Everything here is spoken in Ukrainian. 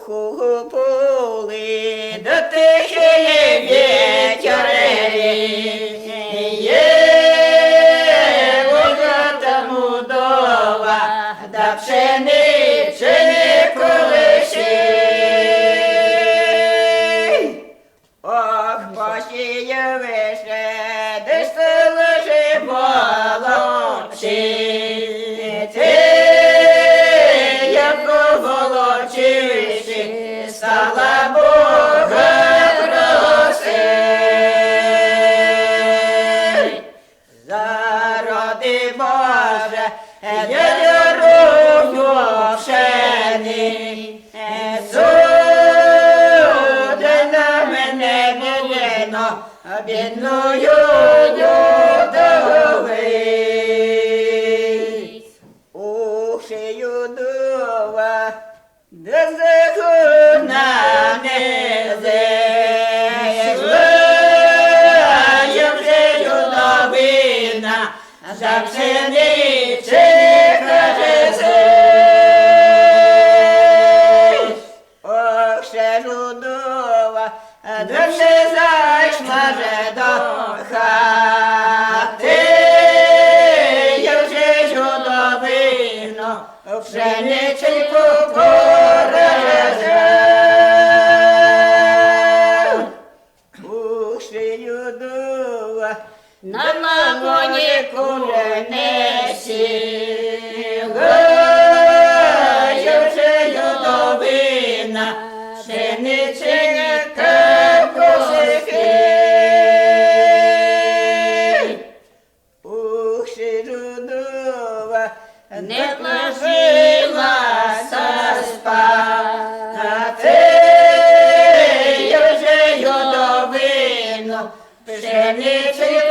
поле, до тихий вітер там удова, да пшеничі колиші. Ох, посіяв вище, де стележи волочиці, як волочиці, стала Бога просить. Зароди Боже, ярою пшени, суди на мене бідно, бідною юдовиць. Ушею дува, да захудна незе, злая вже юдовина, за пшеничі каже зись. Ох, ще жудова, да вже зайшла же до хати, я вже юдовину, пшеничку поражав. Ух, ще юдова, на мамоні курне сіла, я вже юдовина, пшеничка косики. Ух, ще юдова, не ложилася спати, я вже юдовину, пшеничку